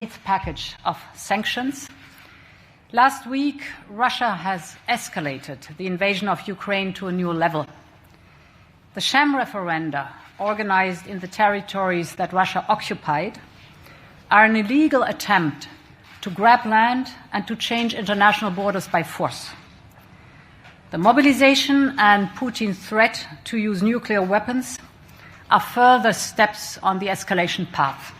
eighth package of sanctions. Last week, Russia has escalated the invasion of Ukraine to a new level. The sham referenda, organized in the territories that Russia occupied, are an illegal attempt to grab land and to change international borders by force. The mobilization and Putin's threat to use nuclear weapons are further steps on the escalation path.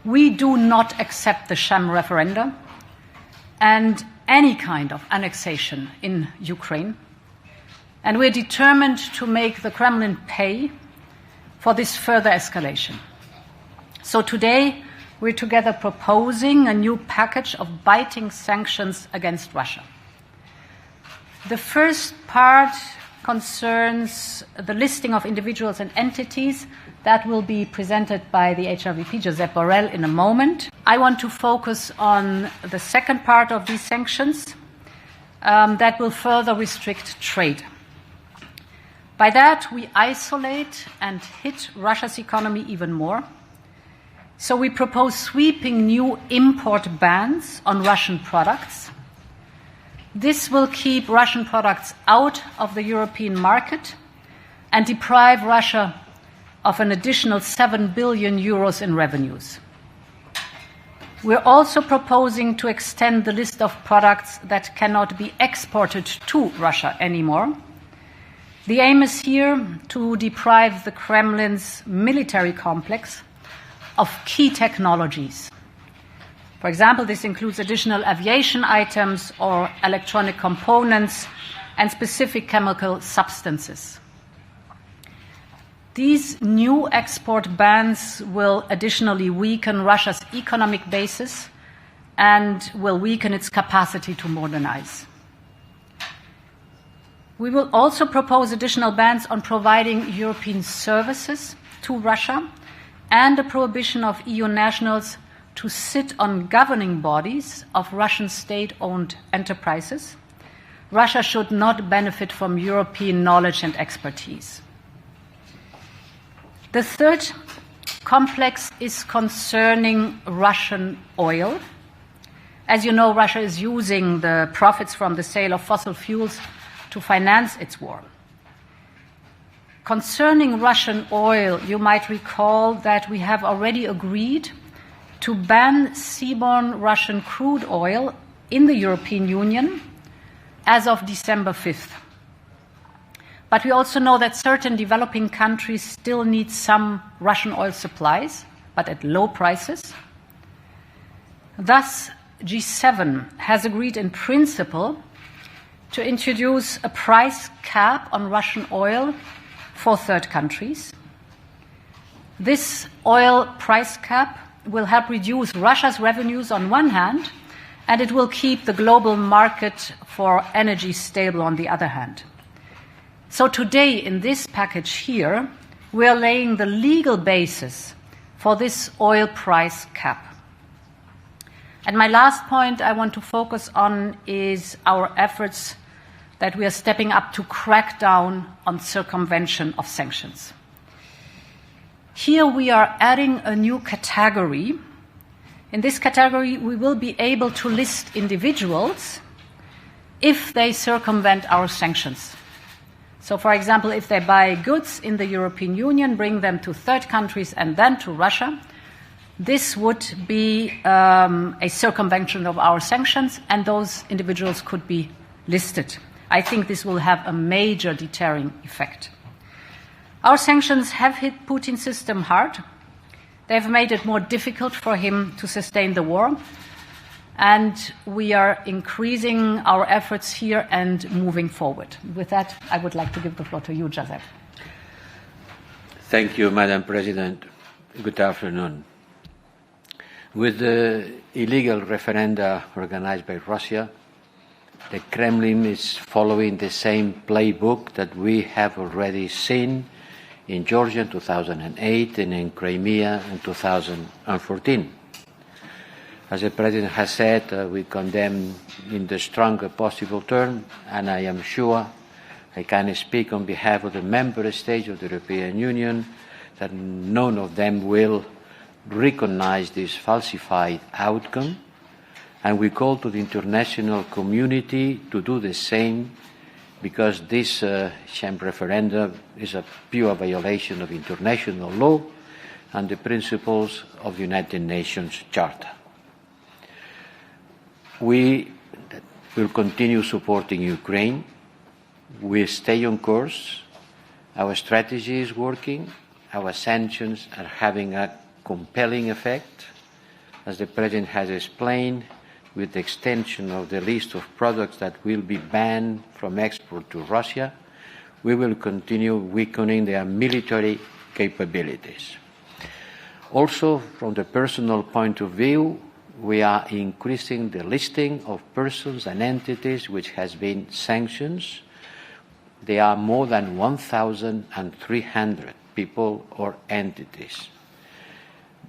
We do not accept the sham referenda and any kind of annexation in Ukraine, and we're determined to make the Kremlin pay for this further escalation. So today, we're together proposing a new package of biting sanctions against Russia. The first part concerns the listing of individuals and entities that will be presented by the HRVP, Josep Borrell, in a moment. I want to focus on the second part of these sanctions that will further restrict trade. By that, we isolate and hit Russia's economy even more. So we propose sweeping new import bans on Russian products. This will keep Russian products out of the European market and deprive Russia of an additional 7 billion euros in revenues. We're also proposing to extend the list of products that cannot be exported to Russia anymore. The aim is here to deprive the Kremlin's military complex of key technologies. For example, this includes additional aviation items or electronic components and specific chemical substances. These new export bans will additionally weaken Russia's economic basis and will weaken its capacity to modernize. We will also propose additional bans on providing European services to Russia and a prohibition of EU nationals to sit on governing bodies of Russian state-owned enterprises. Russia should not benefit from European knowledge and expertise. The third complex is concerning Russian oil. As you know, Russia is using the profits from the sale of fossil fuels to finance its war. Concerning Russian oil, you might recall that we have already agreed to ban sea-borne Russian crude oil in the European Union as of December 5th. But we also know that certain developing countries still need some Russian oil supplies, but at low prices. Thus, G7 has agreed in principle to introduce a price cap on Russian oil for third countries. This oil price cap will help reduce Russia's revenues on one hand, and it will keep the global market for energy stable on the other hand. So today, in this package here, we are laying the legal basis for this oil price cap. And my last point I want to focus on is our efforts that we are stepping up to crack down on circumvention of sanctions. Here we are adding a new category. In this category, we will be able to list individuals if they circumvent our sanctions. So, for example, if they buy goods in the European Union, bring them to third countries and then to Russia, this would be a circumvention of our sanctions, and those individuals could be listed. I think this will have a major deterring effect. Our sanctions have hit Putin's system hard. They have made it more difficult for him to sustain the war, and we are increasing our efforts here and moving forward. With that, I would like to give the floor to you, Josep. Thank you, Madam President. Good afternoon. With the illegal referenda organized by Russia, the Kremlin is following the same playbook that we have already seen in Georgia in 2008 and in Crimea in 2014. As the President has said, we condemn in the strongest possible term, and I am sure I can speak on behalf of the member states of the European Union that none of them will recognize this falsified outcome, and we call to the international community to do the same, because this sham referendum is a pure violation of international law and the principles of the United Nations Charter. We will continue supporting Ukraine. We stay on course. Our strategy is working. Our sanctions are having a compelling effect. As the President has explained, with the extension of the list of products that will be banned from export to Russia, we will continue weakening their military capabilities. Also, from the personal point of view, we are increasing the listing of persons and entities which has been sanctioned. There are more than 1,300 people or entities.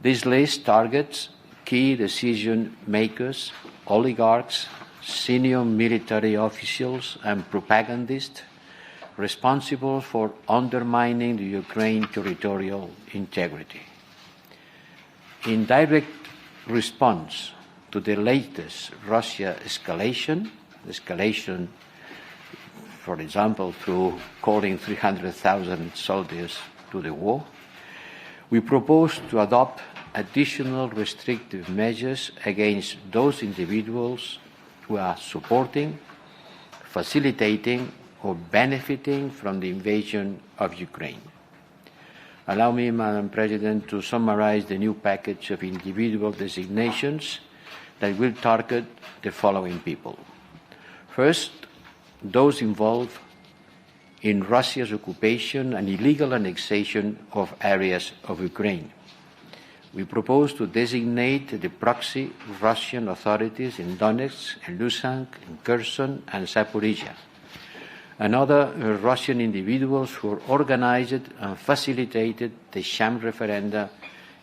This list targets key decision makers, oligarchs, senior military officials and propagandists responsible for undermining the Ukraine territorial integrity. In direct response to the latest Russia escalation, for example, through calling 300,000 soldiers to the war, we propose to adopt additional restrictive measures against those individuals who are supporting, facilitating, or benefiting from the invasion of Ukraine. Allow me, Madam President, to summarize the new package of individual designations that will target the following people. First, those involved in Russia's occupation and illegal annexation of areas of Ukraine. We propose to designate the proxy Russian authorities in Donetsk, and Luhansk, in Kherson, and Zaporizhia, and other Russian individuals who organized and facilitated the sham referenda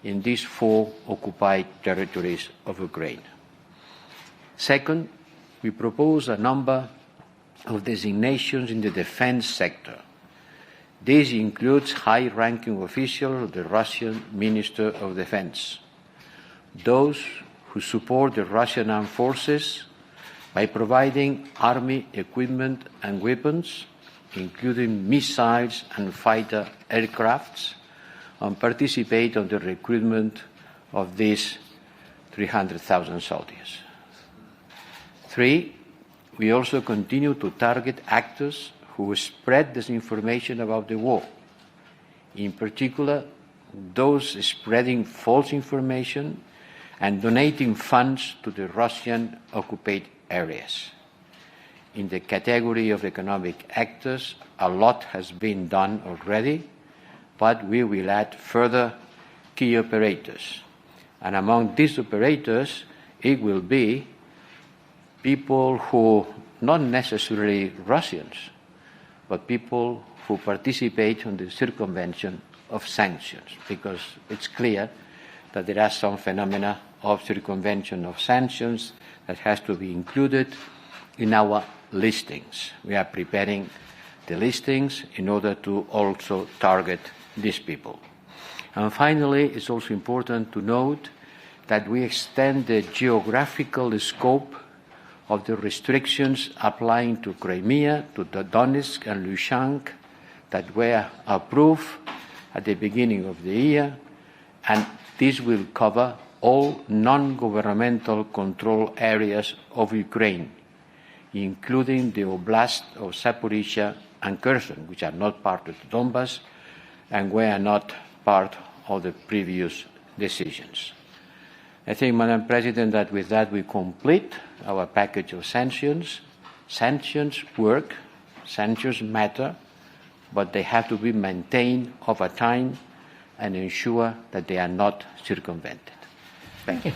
in these 4 occupied territories of Ukraine. Second, we propose a number of designations in the defense sector. This includes high-ranking officials of the Russian Minister of Defense, those who support the Russian armed forces by providing army equipment and weapons, including missiles and fighter aircrafts, and participate in the recruitment of these 300,000 soldiers. 3, we also continue to target actors who spread disinformation about the war, in particular those spreading false information and donating funds to the Russian occupied areas. In the category of economic actors, a lot has been done already, but we will add further key operators. And among these operators, it will be people who, not necessarily Russians, but people who participate in the circumvention of sanctions, because it's clear that there are some phenomena of circumvention of sanctions that has to be included in our listings. We are preparing the listings in order to also target these people. And finally, it's also important to note that we extend the geographical scope of the restrictions applying to Crimea, to the Donetsk and Luhansk that were approved at the beginning of the year, and this will cover all non-governmental control areas of Ukraine, including the Oblast of Zaporizhia and Kherson, which are not part of the Donbas and were not part of the previous decisions. I think, Madam President, that with that we complete our package of sanctions. Sanctions work, sanctions matter, but they have to be maintained over time and ensure that they are not circumvented. Thank you.